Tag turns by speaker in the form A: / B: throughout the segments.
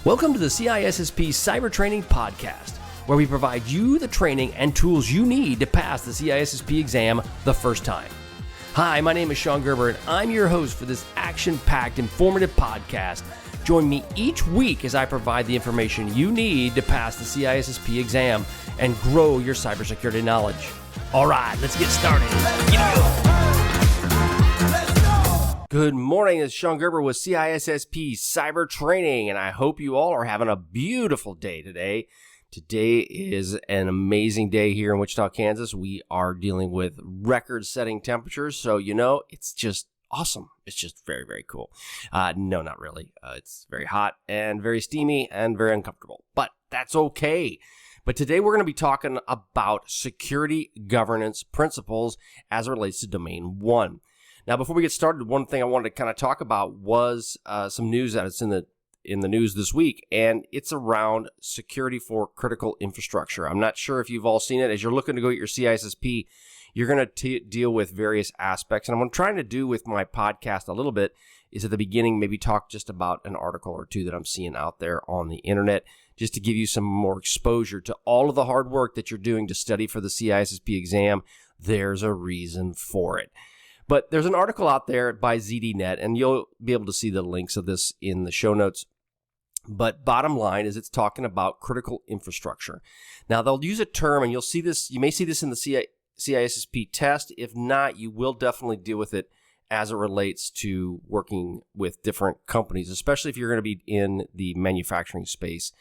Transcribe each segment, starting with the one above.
A: Welcome to the CISSP Cyber Training Podcast, where we provide you the training and tools you need to pass the CISSP exam the first time. Hi, my name is Sean Gerber, and I'm your host for this action-packed, informative podcast. Join me each week as I provide the information you need to pass the CISSP exam and grow your cybersecurity knowledge. All right, let's get started. Good morning, it's Sean Gerber with CISSP Cyber Training, and I hope you all are having a beautiful day today. Today is an amazing day here in Wichita, Kansas. We are dealing with record-setting temperatures, so it's just awesome. It's just very, very cool. No, not really. It's very hot and very steamy and very uncomfortable, but that's okay. But today we're going to be talking about security governance principles as it relates to Domain 1. Now, before we get started, one thing I wanted to kind of talk about was some news that is in the news this week, and it's around security for critical infrastructure. I'm not sure if you've all seen it. As you're looking to go get your CISSP, you're going to deal with various aspects. And what I'm trying to do with my podcast a little bit is at the beginning maybe talk just about an article or two that I'm seeing out there on the internet, just to give you some more exposure to all of the hard work that you're doing to study for the CISSP exam. There's a reason for it. But there's an article out there by ZDNet, and you'll be able to see the links of this in the show notes. But bottom line is it's talking about critical infrastructure. Now, they'll use a term, and you'll see this. You may see this in the CISSP test. If not, you will definitely deal with it as it relates to working with different companies, especially if you're going to be in the manufacturing space.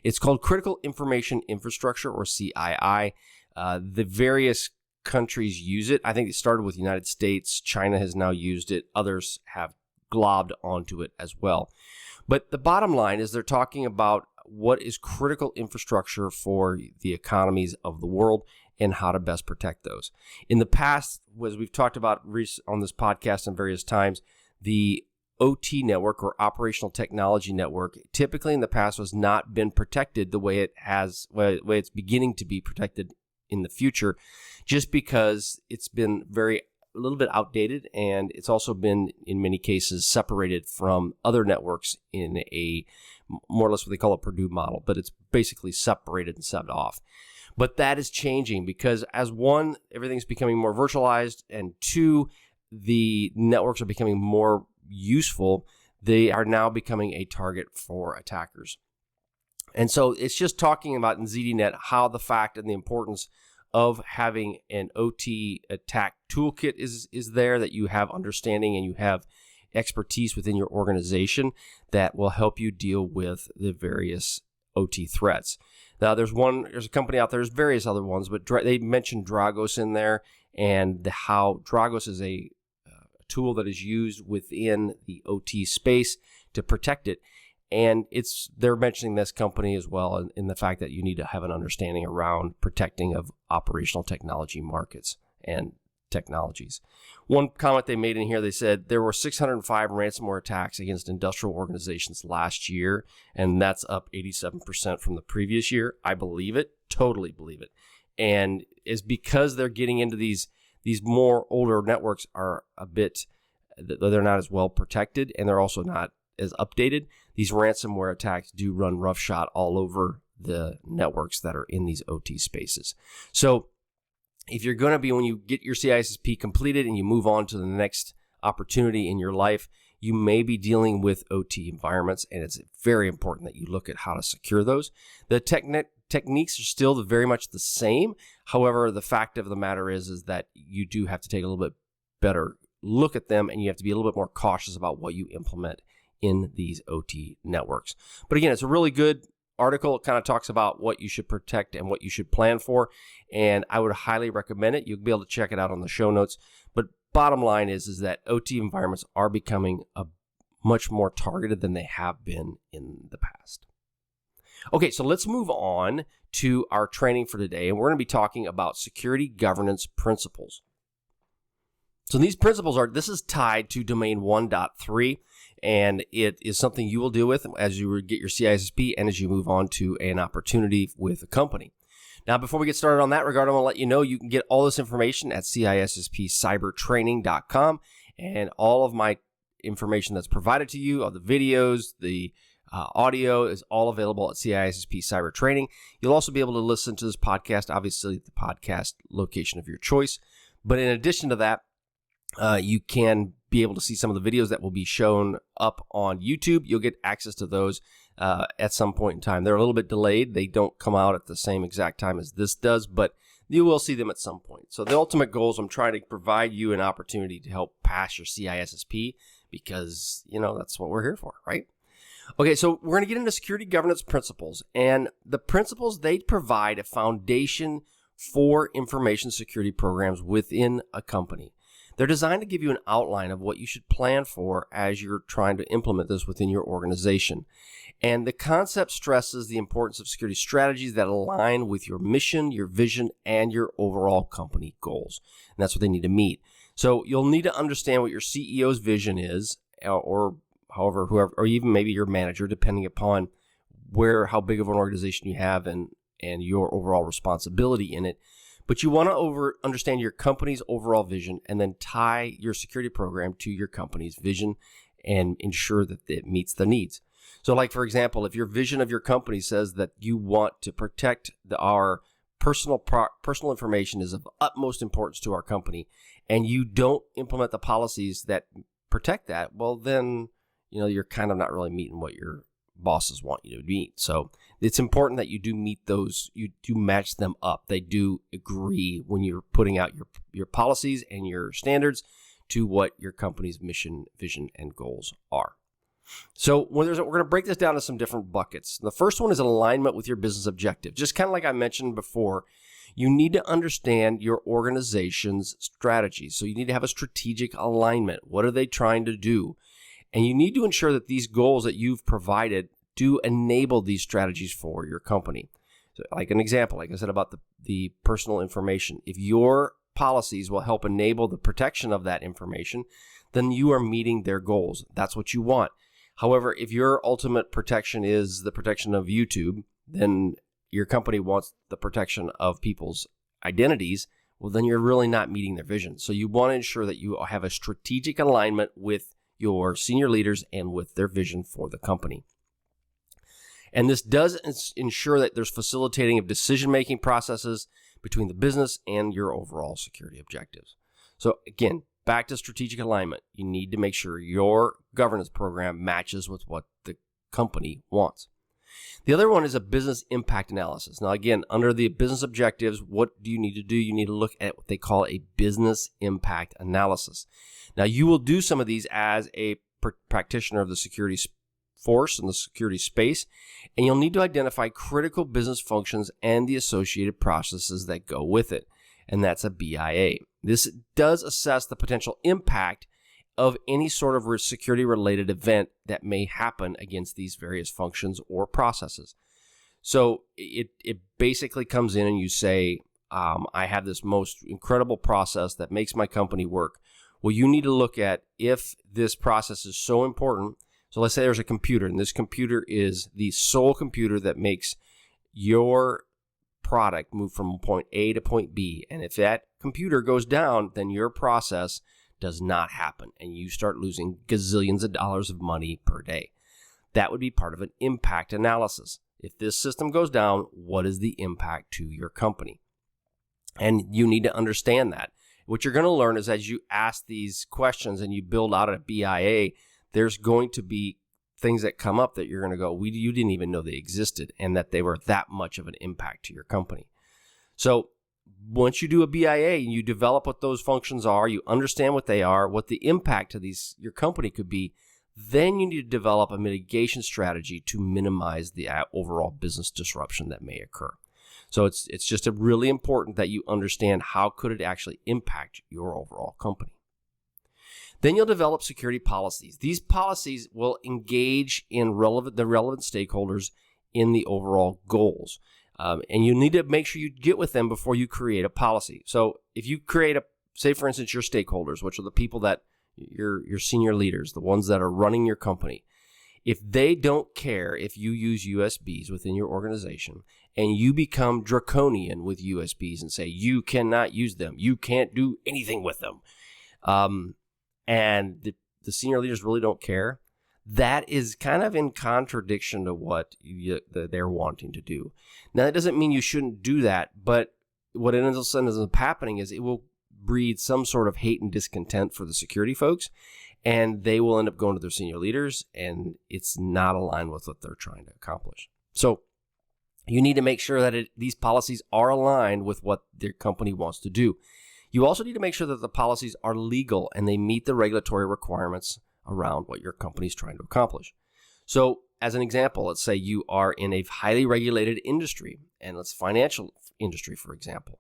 A: It's called Critical Information Infrastructure, or CII. The various countries use it. I think it started with the United States. China has now used it. Others have globbed onto it as well. But the bottom line is they're talking about what is critical infrastructure for the economies of the world and how to best protect those. In the past, as we've talked about on this podcast in various times, the OT network, or operational technology network, typically in the past was not been protected the way way it's beginning to be protected in the future, just because it's been a little bit outdated, and it's also been in many cases separated from other networks in a more or less what they call a Purdue model, but it's basically separated and set off. But that is changing because, as one, everything's becoming more virtualized, and two, the networks are becoming more useful. They are now becoming a target for attackers. And so it's just talking about in ZDNet how the fact and the importance of having an OT attack toolkit is there, that you have understanding and you have expertise within your organization that will help you deal with the various OT threats. Now, there's a company out there, there's various other ones, but they mentioned Dragos in there, and how Dragos is a tool that is used within the OT space to protect it. And they're mentioning this company as well in the fact that you need to have an understanding around protecting of operational technology markets and technologies. One comment they made in here, they said there were 605 ransomware attacks against industrial organizations last year, and that's up 87% from the previous year. I believe it, totally believe it. And it's because they're getting into these more older networks are they're not as well protected, and they're also not as updated. These ransomware attacks do run roughshod all over the networks that are in these OT spaces. So if you're going to be, when you get your CISSP completed and you move on to the next opportunity in your life, you may be dealing with OT environments, and it's very important that you look at how to secure those. The techniques are still very much the same. However, the fact of the matter is that you do have to take a little bit better look at them, and you have to be a little bit more cautious about what you implement in these OT networks. But again, it's a really good article. It kind of talks about what you should protect and what you should plan for, and I would highly recommend it. You'll be able to check it out on the show notes. But bottom line is that OT environments are becoming much more targeted than they have been in the past. Okay, so let's move on to our training for today, and we're going to be talking about security governance principles. So these principles this is tied to Domain 1.3, and it is something you will deal with as you get your CISSP and as you move on to an opportunity with a company. Now, before we get started on that regard, I want to let you know you can get all this information at CISSPcybertraining.com, and all of my information that's provided to you, all the videos, the Audio is all available at CISSP Cyber Training. You'll also be able to listen to this podcast, obviously the podcast location of your choice. But in addition to that, you can be able to see some of the videos that will be shown up on YouTube. You'll get access to those at some point in time. They're a little bit delayed. They don't come out at the same exact time as this does, but you will see them at some point. So the ultimate goal is I'm trying to provide you an opportunity to help pass your CISSP because, that's what we're here for, right? Okay, so we're going to get into security governance principles. And the principles, they provide a foundation for information security programs within a company. They're designed to give you an outline of what you should plan for as you're trying to implement this within your organization. And the concept stresses the importance of security strategies that align with your mission, your vision, and your overall company goals. And that's what they need to meet. So you'll need to understand what your CEO's vision is, or however, whoever, or even maybe your manager, depending upon how big of an organization you have and your overall responsibility in it. But you want to understand your company's overall vision and then tie your security program to your company's vision and ensure that it meets the needs. So like, for example, if your vision of your company says that you want to protect our personal information is of utmost importance to our company, and you don't implement the policies that protect that, well, then, you're kind of not really meeting what your bosses want you to meet. So it's important that you do meet those, you do match them up. They do agree when you're putting out your policies and your standards to what your company's mission, vision, and goals are. So we're going to break this down to some different buckets. The first one is alignment with your business objective. Just kind of like I mentioned before, you need to understand your organization's strategy. So you need to have a strategic alignment. What are they trying to do? And you need to ensure that these goals that you've provided do enable these strategies for your company. So like an example, like I said about the personal information, if your policies will help enable the protection of that information, then you are meeting their goals. That's what you want. However, if your ultimate protection is the protection of YouTube, then your company wants the protection of people's identities, well, then you're really not meeting their vision. So you want to ensure that you have a strategic alignment with your senior leaders and with their vision for the company. And this does ensure that there's facilitating of decision-making processes between the business and your overall security objectives. So again, back to strategic alignment. You need to make sure your governance program matches with what the company wants. The other one is a business impact analysis. Now, again, under the business objectives, what do you need to do? You need to look at what they call a business impact analysis. Now, you will do some of these as a practitioner of the security force and the security space, and you'll need to identify critical business functions and the associated processes that go with it. And that's a BIA. This does assess the potential impact of any sort of security-related event that may happen against these various functions or processes. So it basically comes in and you say, I have this most incredible process that makes my company work. Well, you need to look at if this process is so important. So let's say there's a computer, and this computer is the sole computer that makes your product move from point A to point B. And if that computer goes down, then your process does not happen, and you start losing gazillions of dollars of money per day. That would be part of an impact analysis. If this system goes down, what is the impact to your company? And you need to understand that. What you're going to learn is as you ask these questions and you build out a BIA, there's going to be things that come up that you're going to go, you didn't even know they existed, and that they were that much of an impact to your company. So once you do a BIA and you develop what those functions are, you understand what they are, what the impact to your company could be, then you need to develop a mitigation strategy to minimize the overall business disruption that may occur. So it's just really important that you understand how could it actually impact your overall company. Then you'll develop security policies. These policies will engage in the relevant stakeholders in the overall goals. And you need to make sure you get with them before you create a policy. So if you create say for instance, your stakeholders, which are the people that your senior leaders, the ones that are running your company, if they don't care if you use USBs within your organization and you become draconian with USBs and say you cannot use them, you can't do anything with them, and the senior leaders really don't care, that is kind of in contradiction to what they're wanting to do. Now, that doesn't mean you shouldn't do that, but what ends up happening is it will breed some sort of hate and discontent for the security folks, and they will end up going to their senior leaders, and it's not aligned with what they're trying to accomplish. So you need to make sure that these policies are aligned with what their company wants to do. You also need to make sure that the policies are legal and they meet the regulatory requirements around what your company is trying to accomplish. So as an example, let's say you are in a highly regulated industry, and let's financial industry, for example,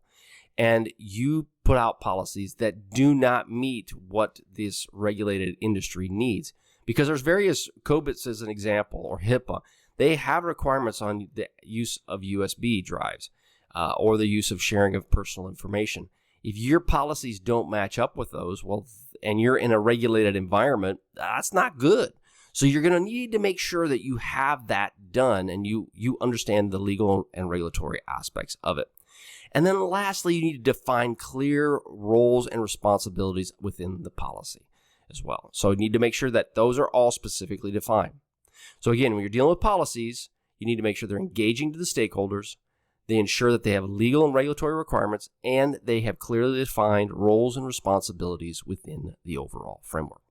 A: and you put out policies that do not meet what this regulated industry needs. Because there's various COBITs, as an example, or HIPAA. They have requirements on the use of USB drives or the use of sharing of personal information. If your policies don't match up with those, and you're in a regulated environment, that's not good. So you're going to need to make sure that you have that done and you understand the legal and regulatory aspects of it. And then lastly, you need to define clear roles and responsibilities within the policy as well. So you need to make sure that those are all specifically defined. So again, when you're dealing with policies, you need to make sure they're engaging to the stakeholders, they ensure that they have legal and regulatory requirements, and they have clearly defined roles and responsibilities within the overall framework.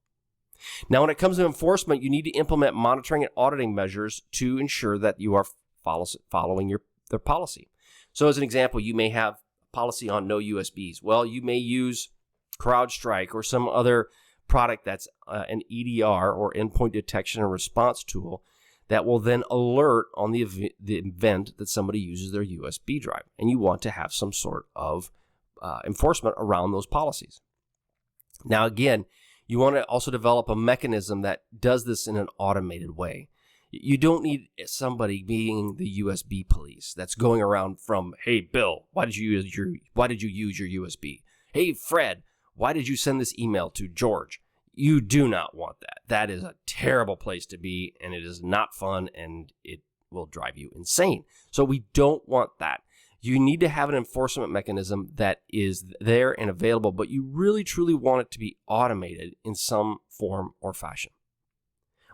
A: Now, when it comes to enforcement, you need to implement monitoring and auditing measures to ensure that you are following their policy. So as an example, you may have a policy on no USBs. Well, you may use CrowdStrike or some other product that's an EDR or endpoint detection and response tool that will then alert on the event that somebody uses their USB drive. And you want to have some sort of enforcement around those policies. Now, again, you want to also develop a mechanism that does this in an automated way. You don't need somebody being the USB police that's going around from, hey, Bill, why did you use your USB? Hey, Fred, why did you send this email to George? You do not want that. That is a terrible place to be, and it is not fun, and it will drive you insane. So we don't want that. You need to have an enforcement mechanism that is there and available, but you really, truly want it to be automated in some form or fashion.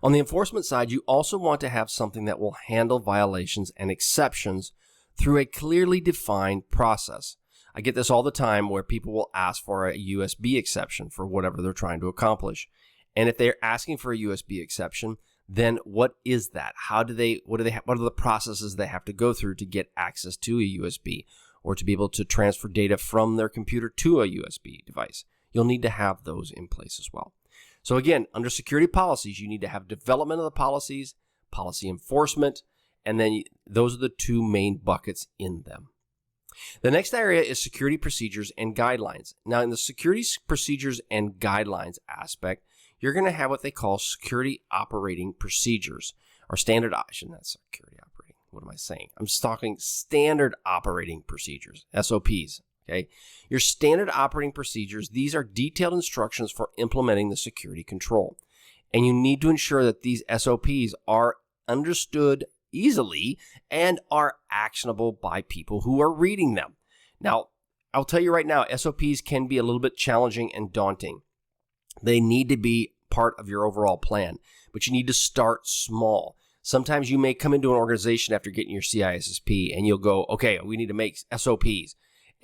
A: On the enforcement side, you also want to have something that will handle violations and exceptions through a clearly defined process. I get this all the time where people will ask for a USB exception for whatever they're trying to accomplish. And if they're asking for a USB exception, then what is that? What are the processes they have to go through to get access to a USB or to be able to transfer data from their computer to a USB device? You'll need to have those in place as well. So again, under security policies, you need to have development of the policies, policy enforcement, and then those are the two main buckets in them. The next area is security procedures and guidelines. Now, in the security procedures and guidelines aspect, you're going to have what they call security operating procedures, or standard option. That's security operating. What am I saying? I'm talking standard operating procedures, SOPs. Okay, your standard operating procedures, these are detailed instructions for implementing the security control. And you need to ensure that these SOPs are understood easily and are actionable by people who are reading them. Now, I'll tell you right now, SOPs can be a little bit challenging and daunting. They need to be part of your overall plan, but you need to start small. Sometimes you may come into an organization after getting your CISSP and you'll go, okay, we need to make SOPs.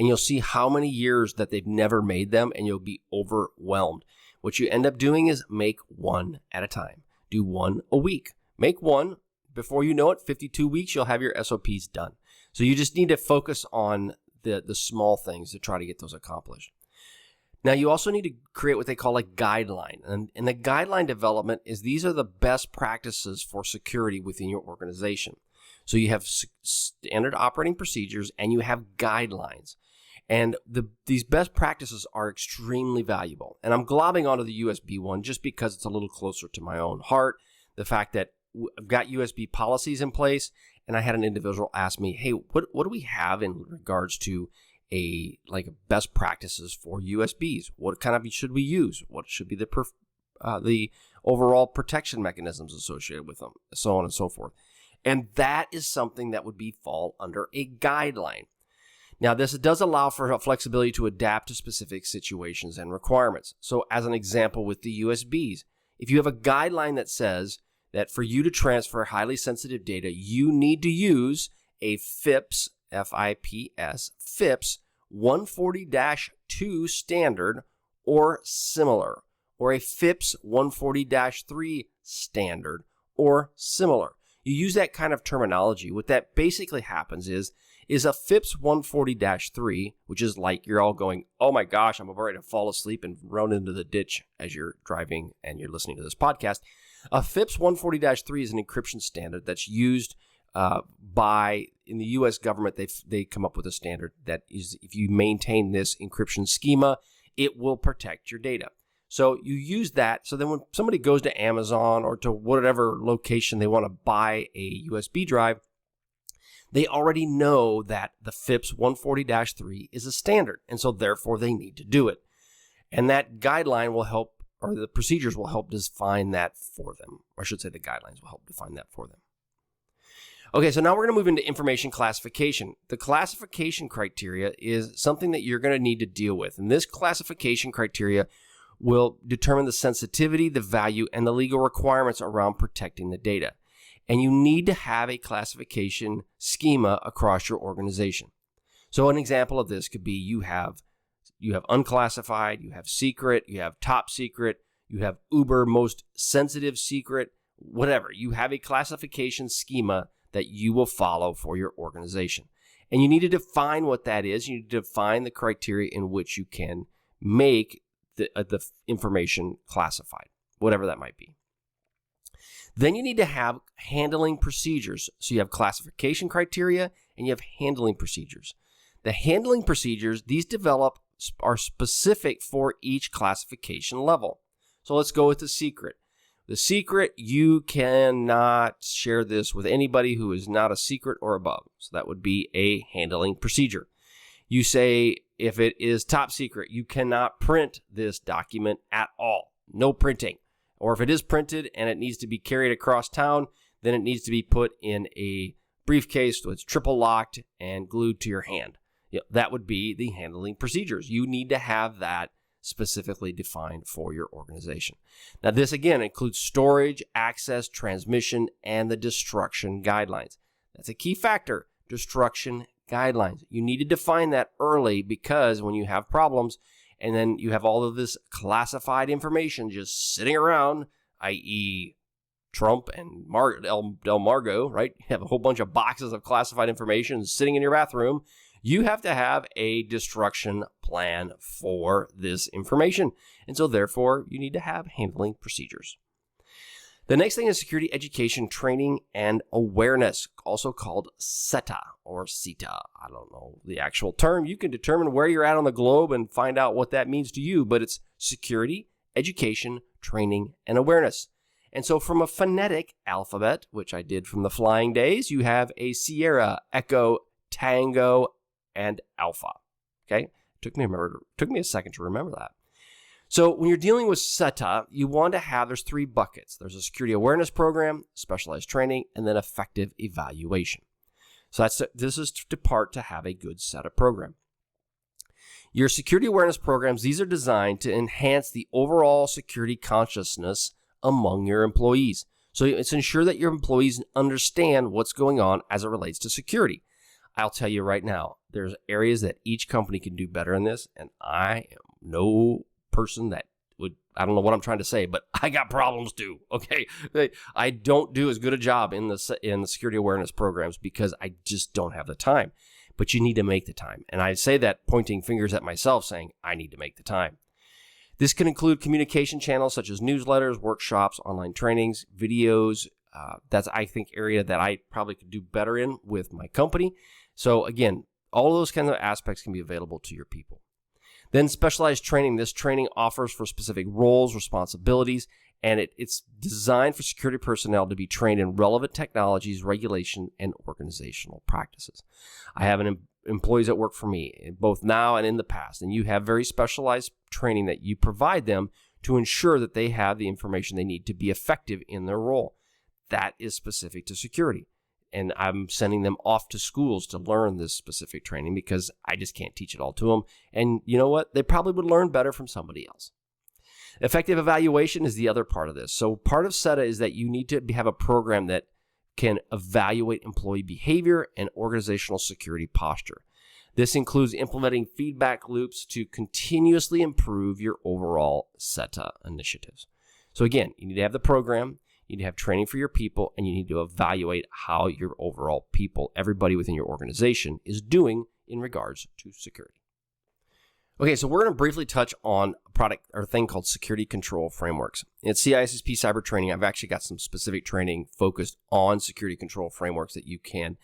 A: And you'll see how many years that they've never made them, and you'll be overwhelmed. What you end up doing is make one at a time. Do one a week. Make one. Before you know it, 52 weeks, you'll have your SOPs done. So you just need to focus on the small things to try to get those accomplished. Now, you also need to create what they call a guideline. And the guideline development is these are the best practices for security within your organization. So you have standard operating procedures and you have guidelines. And these best practices are extremely valuable. And I'm globbing onto the USB one just because it's a little closer to my own heart. The fact that I've got USB policies in place, and I had an individual ask me, hey, what do we have in regards to best practices for USBs? What kind of should we use? What should be the overall protection mechanisms associated with them, so on and so forth. And that is something that would fall under a guideline. Now, this does allow for flexibility to adapt to specific situations and requirements. So as an example with the USBs, if you have a guideline that says that for you to transfer highly sensitive data, you need to use a FIPS, F-I-P-S, FIPS 140-2 standard or similar, or a FIPS 140-3 standard or similar. You use that kind of terminology. What that basically happens is a FIPS 140-3, which is like you're all going, oh my gosh, I'm about ready to fall asleep and run into the ditch as you're driving and you're listening to this podcast. A FIPS 140-3 is an encryption standard that's used in the U.S. government. They come up with a standard that is, if you maintain this encryption schema, it will protect your data. So you use that. So then when somebody goes to Amazon or to whatever location they want to buy a USB drive, they already know that the FIPS 140-3 is a standard. And so therefore they need to do it. And that guideline will help, or the procedures will help define that for them. Or I should say the guidelines will help define that for them. Okay, so now we're going to move into information classification. The classification criteria is something that you're going to need to deal with. And this classification criteria will determine the sensitivity, the value, and the legal requirements around protecting the data. And you need to have a classification schema across your organization. So an example of this could be you have unclassified, you have secret, you have top secret, you have uber most sensitive secret, whatever. You have a classification schema that you will follow for your organization. And you need to define what that is. You need to define the criteria in which you can make the information classified, whatever that might be. Then you need to have handling procedures. So you have classification criteria and you have handling procedures. The handling procedures, these are specific for each classification level. So let's go with the secret. The secret, you cannot share this with anybody who is not a secret or above. So that would be a handling procedure. You say, if it is top secret, you cannot print this document at all. No printing. Or if it is printed and it needs to be carried across town, then it needs to be put in a briefcase so it's triple locked and glued to your hand. That would be the handling procedures. You need to have that specifically defined for your organization. Now, this again includes storage, access, transmission, and the destruction guidelines. That's a key factor, destruction guidelines. You need to define that early, because when you have problems and then you have all of this classified information just sitting around, i.e. Trump and Del Margo, right? You have a whole bunch of boxes of classified information sitting in your bathroom. You have to have a destruction plan for this information. And so therefore, you need to have handling procedures. The next thing is security education, training, and awareness, also called CETA or CETA. I don't know the actual term. You can determine where you're at on the globe and find out what that means to you, but it's security, education, training, and awareness. And so from a phonetic alphabet, which I did from the flying days, you have a Sierra, Echo, Tango, and Alpha. Okay? Took me a second to remember that. So when you're dealing with CETA, you want to have, there's three buckets. There's a security awareness program, specialized training, and then effective evaluation. So this is the part to have a good CETA program. Your security awareness programs, these are designed to enhance the overall security consciousness among your employees. So it's ensure that your employees understand what's going on as it relates to security. I'll tell you right now, there's areas that each company can do better in this, and I am no person that would, I don't know what I'm trying to say, but I got problems too, okay? I don't do as good a job in the security awareness programs because I just don't have the time. But you need to make the time. And I say that pointing fingers at myself, saying I need to make the time. This can include communication channels such as newsletters, workshops, online trainings, videos. That's, I think, area that I probably could do better in with my company. So again, all those kinds of aspects can be available to your people. Then specialized training. This training offers for specific roles, responsibilities, and it's designed for security personnel to be trained in relevant technologies, regulation, and organizational practices. I have employees that work for me, both now and in the past, and you have very specialized training that you provide them to ensure that they have the information they need to be effective in their role. That is specific to security. And I'm sending them off to schools to learn this specific training because I just can't teach it all to them. And you know what? They probably would learn better from somebody else. Effective evaluation is the other part of this. So part of SETA is that you need to have a program that can evaluate employee behavior and organizational security posture. This includes implementing feedback loops to continuously improve your overall SETA initiatives. So again, you need to have the program, you need to have training for your people, and you need to evaluate how your overall people, everybody within your organization, is doing in regards to security. Okay, so we're going to briefly touch on a product or thing called security control frameworks. In CISSP cyber training, I've actually got some specific training focused on security control frameworks that you can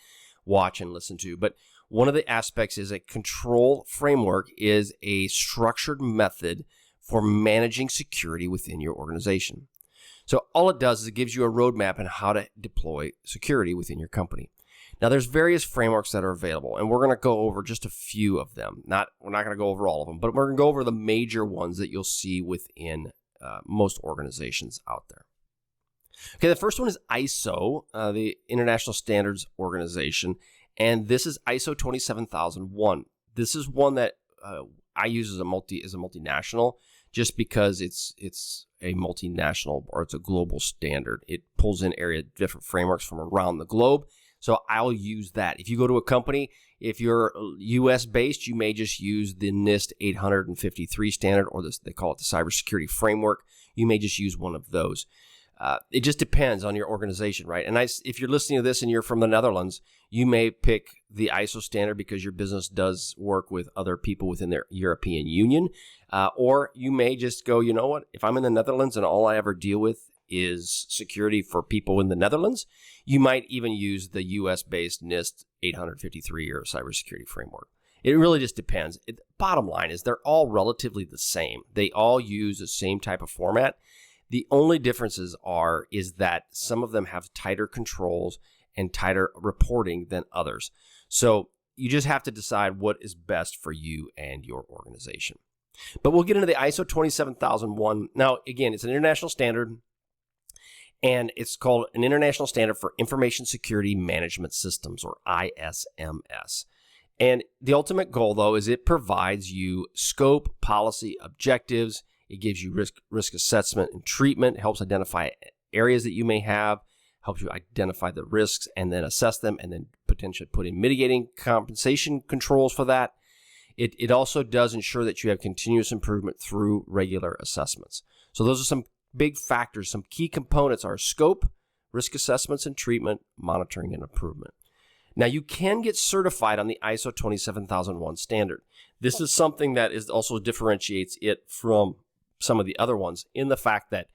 A: watch and listen to. But one of the aspects is a control framework is a structured method for managing security within your organization. So all it does is it gives you a roadmap on how to deploy security within your company. Now, there's various frameworks that are available, and we're going to go over just a few of them. We're not going to go over all of them, but we're going to go over the major ones that you'll see within most organizations out there. Okay, the first one is ISO, the International Standards Organization, and this is ISO 27001. This is one that I use as a multinational, just because it's a multinational or it's a global standard. It pulls in different frameworks from around the globe. So I'll use that. If you go to a company, if you're US based, you may just use the NIST 853 standard, or they call it the Cybersecurity Framework. You may just use one of those. It just depends on your organization, right? And if you're listening to this and you're from the Netherlands, you may pick the ISO standard because your business does work with other people within their European Union. Or you may just go, you know what? If I'm in the Netherlands and all I ever deal with is security for people in the Netherlands, you might even use the US-based NIST 853 or Cybersecurity Framework. It really just depends. Bottom line is they're all relatively the same. They all use the same type of format. The only differences is that some of them have tighter controls and tighter reporting than others. So you just have to decide what is best for you and your organization. But we'll get into the ISO 27001. Now, again, it's an international standard, and it's called an International Standard for Information Security Management Systems, or ISMS. And the ultimate goal, though, is it provides you scope, policy, objectives. It gives you risk assessment and treatment, helps identify areas that you may have, helps you identify the risks and then assess them, and then potentially put in mitigating compensation controls for that. It also does ensure that you have continuous improvement through regular assessments. So those are some big factors. Some key components are scope, risk assessments and treatment, monitoring and improvement. Now, you can get certified on the ISO 27001 standard. This is something that also differentiates it from some of the other ones in the fact that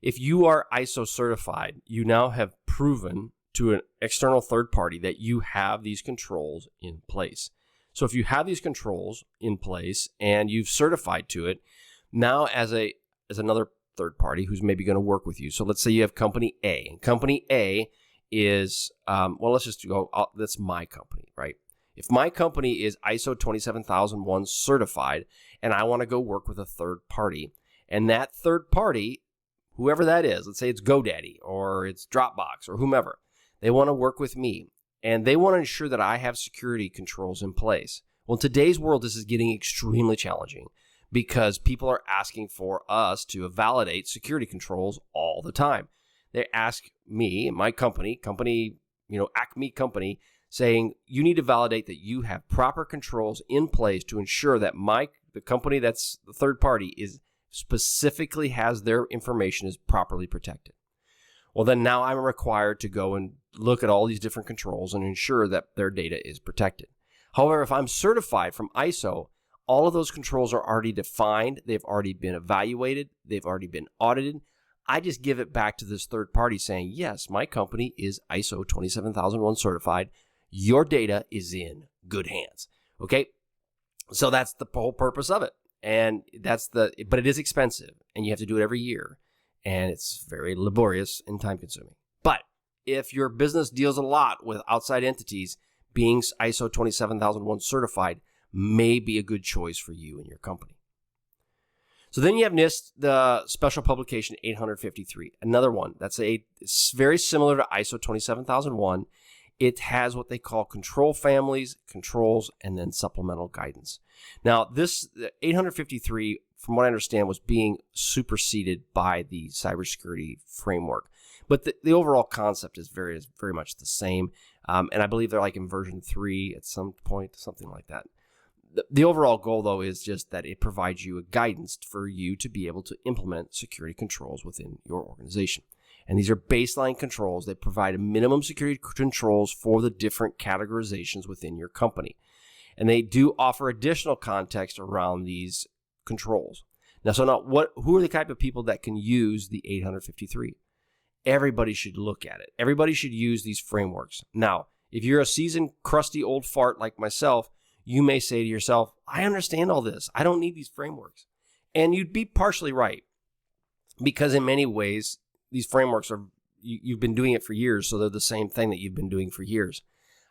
A: if you are ISO certified, you now have proven to an external third party that you have these controls in place. So if you have these controls in place and you've certified to it, now as another third party who's maybe going to work with you. So let's say you have company A, and company A is, let's just go, that's my company, right? If my company is ISO 27001 certified and I want to go work with a third party, and that third party, whoever that is, let's say it's GoDaddy or it's Dropbox or whomever, they want to work with me and they want to ensure that I have security controls in place. Well, in today's world, this is getting extremely challenging because people are asking for us to validate security controls all the time. They ask me, my company, Acme Company, saying you need to validate that you have proper controls in place to ensure that the company that's the third party is specifically has their information is properly protected. Well, then now I'm required to go and look at all these different controls and ensure that their data is protected. However, if I'm certified from ISO, all of those controls are already defined. They've already been evaluated. They've already been audited. I just give it back to this third party saying, yes, my company is ISO 27001 certified. Your data is in good hands. Okay? So that's the whole purpose of it. And but it is expensive and you have to do it every year. And it's very laborious and time consuming. But if your business deals a lot with outside entities, being ISO 27001 certified may be a good choice for you and your company. So then you have NIST, the Special Publication 853, another one. It's very similar to ISO 27001. It has what they call control families, controls, and then supplemental guidance. Now, this 853 from what I understand, was being superseded by the cybersecurity framework. But the overall concept is very much the same. And I believe they're like in version 3 at some point, something like that. The overall goal, though, is just that it provides you a guidance for you to be able to implement security controls within your organization. And these are baseline controls that provide a minimum security controls for the different categorizations within your company. And they do offer additional context around these controls. Now, who are the type of people that can use the 853? Everybody should look at it. Everybody should use these frameworks. Now, if you're a seasoned, crusty old fart like myself, you may say to yourself, I understand all this. I don't need these frameworks. And you'd be partially right, because in many ways, these frameworks you've been doing it for years, so they're the same thing that you've been doing for years.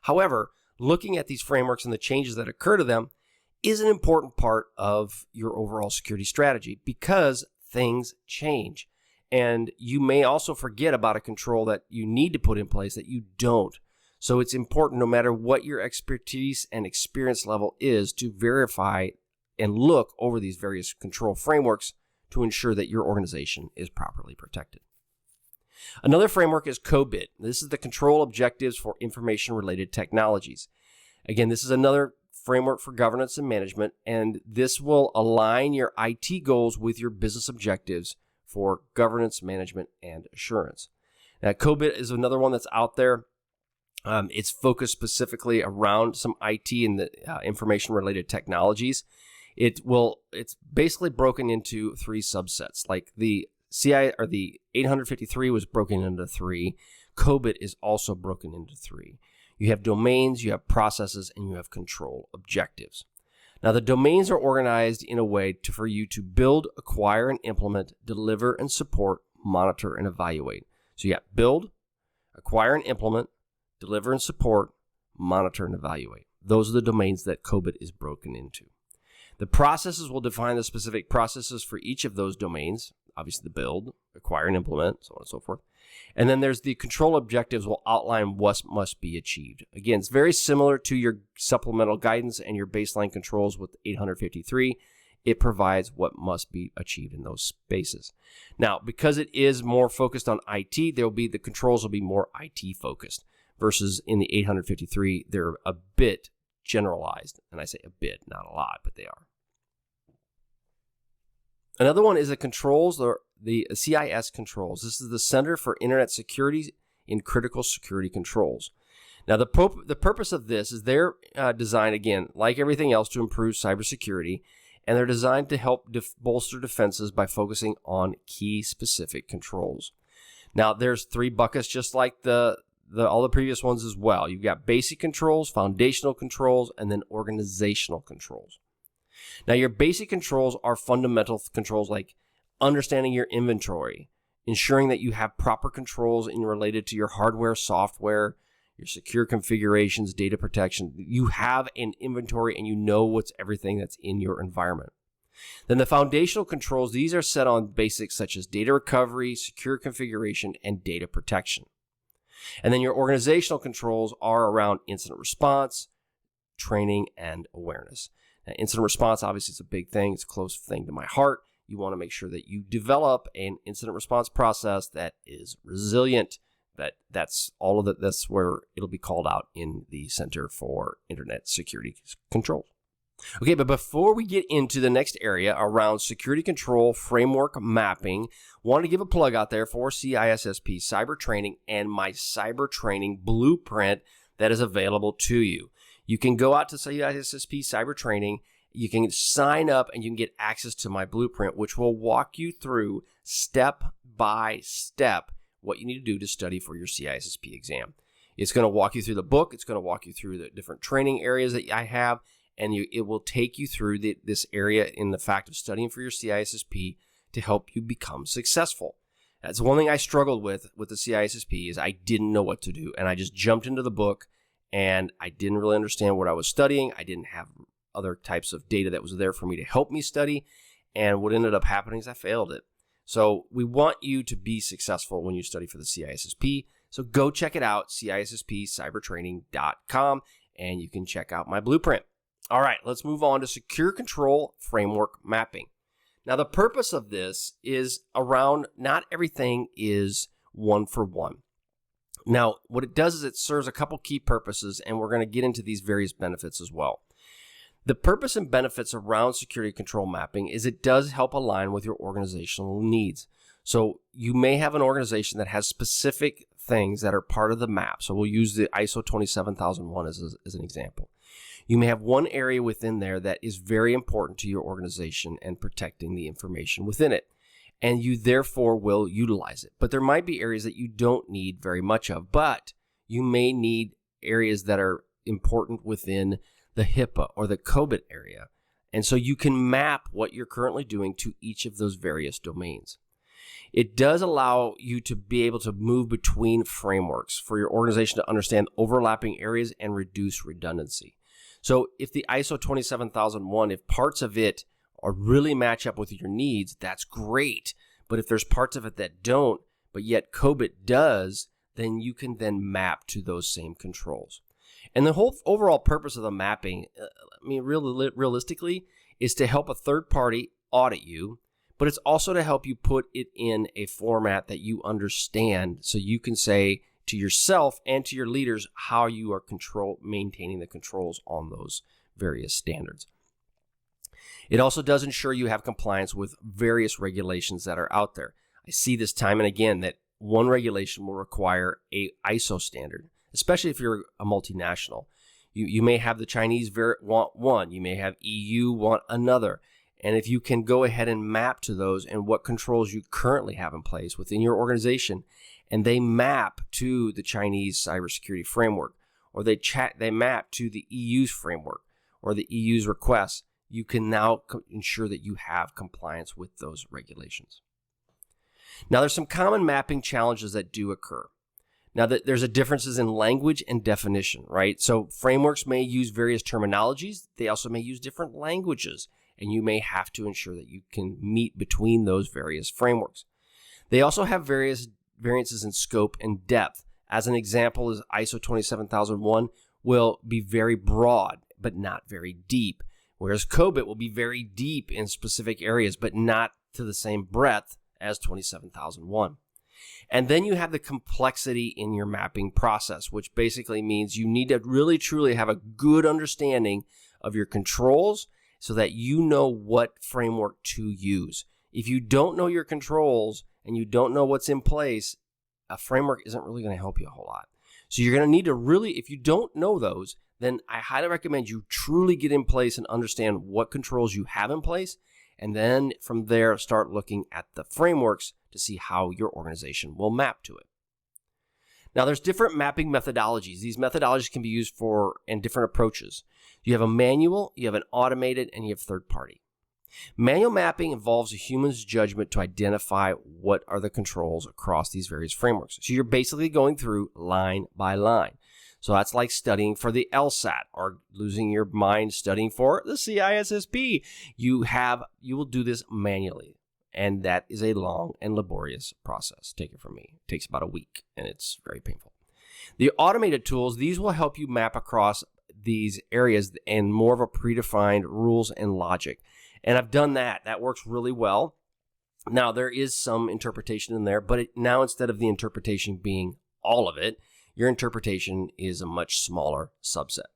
A: However, looking at these frameworks and the changes that occur to them is an important part of your overall security strategy, because things change. And you may also forget about a control that you need to put in place that you don't. So it's important, no matter what your expertise and experience level is, to verify and look over these various control frameworks to ensure that your organization is properly protected. Another framework is COBIT. This is the Control Objectives for Information-Related Technologies. Again, this is another framework for governance and management, and this will align your IT goals with your business objectives for governance, management, and assurance. Now, COBIT is another one that's out there. It's focused specifically around some IT and the information-related technologies. It's basically broken into 3 subsets. Like the the 853 was broken into 3. COBIT is also broken into 3. You have domains, you have processes, and you have control objectives. Now, the domains are organized in a way for you to build, acquire, and implement, deliver, and support, monitor, and evaluate. So you got build, acquire, and implement, deliver, and support, monitor, and evaluate. Those are the domains that COBIT is broken into. The processes will define the specific processes for each of those domains. Obviously, the build, acquire, and implement, so on and so forth. And then there's the control objectives will outline what must be achieved. Again, it's very similar to your supplemental guidance and your baseline controls with 853. It provides what must be achieved in those spaces. Now, because it is more focused on IT, the controls will be more IT focused, versus in the 853, they're a bit generalized. And I say a bit, not a lot, but they are. Another one is the controls, or the CIS controls. This is the Center for Internet Security in Critical Security Controls. Now, the purpose of this is they're designed, again, like everything else, to improve cybersecurity, and they're designed to help bolster defenses by focusing on key specific controls. Now, there's 3 buckets, just like all the previous ones as well. You've got basic controls, foundational controls, and then organizational controls. Now, your basic controls are fundamental controls like understanding your inventory, ensuring that you have proper controls related to your hardware, software, your secure configurations, data protection. You have an inventory and you know what's everything that's in your environment. Then the foundational controls, these are set on basics such as data recovery, secure configuration, and data protection. And then your organizational controls are around incident response, training, and awareness. Now, incident response, obviously, is a big thing. It's a close thing to my heart. You want to make sure that you develop an incident response process that is resilient. That's where it'll be called out in the Center for Internet Security Controls. Okay, but before we get into the next area around security control framework mapping, want to give a plug out there for CISSP Cyber Training and my Cyber Training Blueprint that is available to you. You can go out to CISSP Cyber Training, you can sign up, and you can get access to my blueprint, which will walk you through step by step what you need to do to study for your CISSP exam. It's going to walk you through the book. It's going to walk you through the different training areas that I have, and it will take you through this area in the fact of studying for your CISSP to help you become successful. That's one thing I struggled with the CISSP is I didn't know what to do, and I just jumped into the book, and I didn't really understand what I was studying. I didn't have other types of data that was there for me to help me study, and what ended up happening is I failed it. So we want you to be successful when you study for the CISSP. So go check it out, CISSPcybertraining.com, and you can check out my blueprint. All right, let's move on to secure control framework mapping. Now, the purpose of this is around not everything is one for one. Now, what it does is it serves a couple key purposes, and we're going to get into these various benefits as well. The purpose and benefits around security control mapping is it does help align with your organizational needs. So you may have an organization that has specific things that are part of the map. So we'll use the ISO 27001 as an example. You may have one area within there that is very important to your organization and protecting the information within it, and you therefore will utilize it. But there might be areas that you don't need very much of, but you may need areas that are important within the HIPAA or the COBIT area. And so you can map what you're currently doing to each of those various domains. It does allow you to be able to move between frameworks for your organization to understand overlapping areas and reduce redundancy. So if the ISO 27001, if parts of it are really match up with your needs, that's great. But if there's parts of it that don't, but yet COBIT does, then you can then map to those same controls. And the whole overall purpose of the mapping, realistically, is to help a third party audit you, but it's also to help you put it in a format that you understand so you can say to yourself and to your leaders how you are maintaining the controls on those various standards. It also does ensure you have compliance with various regulations that are out there. I see this time and again that one regulation will require a ISO standard, especially if you're a multinational. You may have the Chinese want one, you may have EU want another. And if you can go ahead and map to those and what controls you currently have in place within your organization, and they map to the Chinese cybersecurity framework, or they map to the EU's framework or the EU's requests, you can now ensure that you have compliance with those regulations. Now, there's some common mapping challenges that do occur. Now, there's differences in language and definition, right? So frameworks may use various terminologies. They also may use different languages, and you may have to ensure that you can meet between those various frameworks. They also have variances in scope and depth. As an example, is ISO 27001 will be very broad, but not very deep, whereas COBIT will be very deep in specific areas, but not to the same breadth as 27001. And then you have the complexity in your mapping process, which basically means you need to really truly have a good understanding of your controls so that you know what framework to use. If you don't know your controls and you don't know what's in place, a framework isn't really going to help you a whole lot. So you're going to need to really, if you don't know those, then I highly recommend you truly get in place and understand what controls you have in place. And then from there, start looking at the frameworks to see how your organization will map to it. Now, there's different mapping methodologies. These methodologies can be used in different approaches. You have a manual, you have an automated, and you have third party. Manual mapping involves a human's judgment to identify what are the controls across these various frameworks. So you're basically going through line by line. So that's like studying for the LSAT or losing your mind studying for the CISSP. You will do this manually, and that is a long and laborious process. Take it from me. It takes about a week, and it's very painful. The automated tools, these will help you map across these areas and more of a predefined rules and logic. And I've done that. That works really well. Now, there is some interpretation in there, but now instead of the interpretation being all of it, your interpretation is a much smaller subset.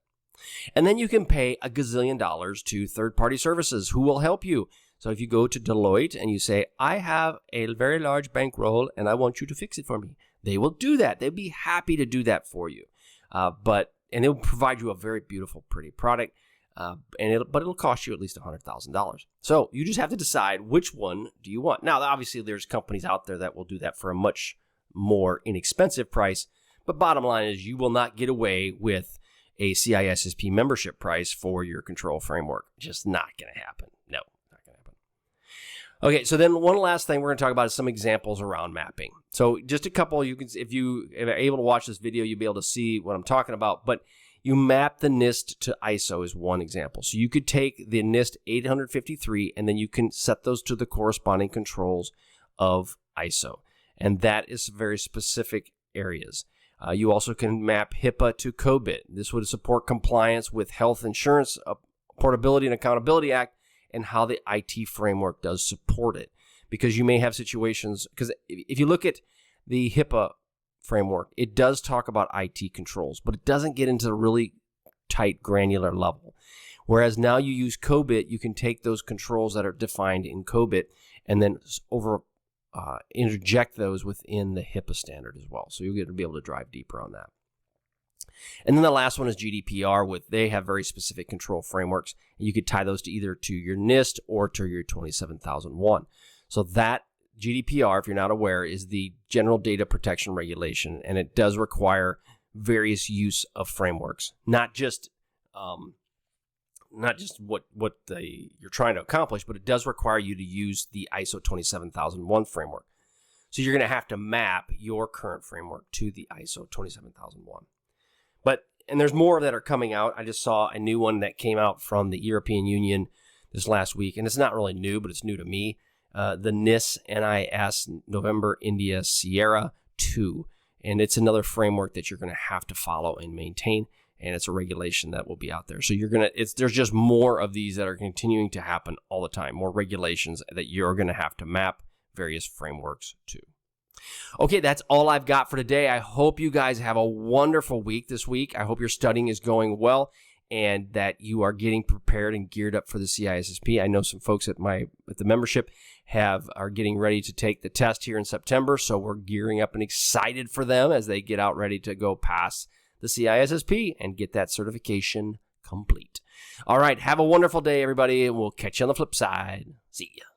A: And then you can pay $1 gazillion to third-party services who will help you. So if you go to Deloitte and you say, I have a very large bankroll and I want you to fix it for me, they will do that. They'll be happy to do that for you. And they'll provide you a very beautiful, pretty product. But it'll cost you at least $100,000. So you just have to decide which one do you want. Now, obviously, there's companies out there that will do that for a much more inexpensive price. But bottom line is you will not get away with a CISSP membership price for your control framework. Just not going to happen. No, not going to happen. Okay, so then one last thing we're going to talk about is some examples around mapping. So just a couple, if you are able to watch this video, you'll be able to see what I'm talking about. But you map the NIST to ISO is one example. So you could take the NIST 853 and then you can set those to the corresponding controls of ISO. And that is very specific areas. You also can map HIPAA to COBIT. This would support compliance with Health Insurance Portability and Accountability Act and how the IT framework does support it. Because you may have situations, because if you look at the HIPAA framework, it does talk about IT controls, but it doesn't get into the really tight granular level. Whereas now you use COBIT, you can take those controls that are defined in COBIT and then interject those within the HIPAA standard as well. So you'll get to be able to drive deeper on that. And then the last one is GDPR. They have very specific control frameworks. And you could tie those to either to your NIST or to your 27001. So that GDPR, if you're not aware, is the General Data Protection Regulation, and it does require various use of frameworks, not just what you're trying to accomplish, but it does require you to use the ISO 27001 framework. So you're going to have to map your current framework to the ISO 27001. And there's more that are coming out. I just saw a new one that came out from the European Union this last week, and it's not really new, but it's new to me. The NIS November India Sierra 2, and it's another framework that you're going to have to follow and maintain, and it's a regulation that will be out there. So there's just more of these that are continuing to happen all the time, more regulations that you're going to have to map various frameworks to. Okay, that's all I've got for today. I hope you guys have a wonderful week this week. I hope your studying is going well and that you are getting prepared and geared up for the CISSP. I know some folks at the membership are getting ready to take the test here in September, so we're gearing up and excited for them as they get out ready to go pass the CISSP and get that certification complete. All right, have a wonderful day, everybody, and we'll catch you on the flip side. See ya.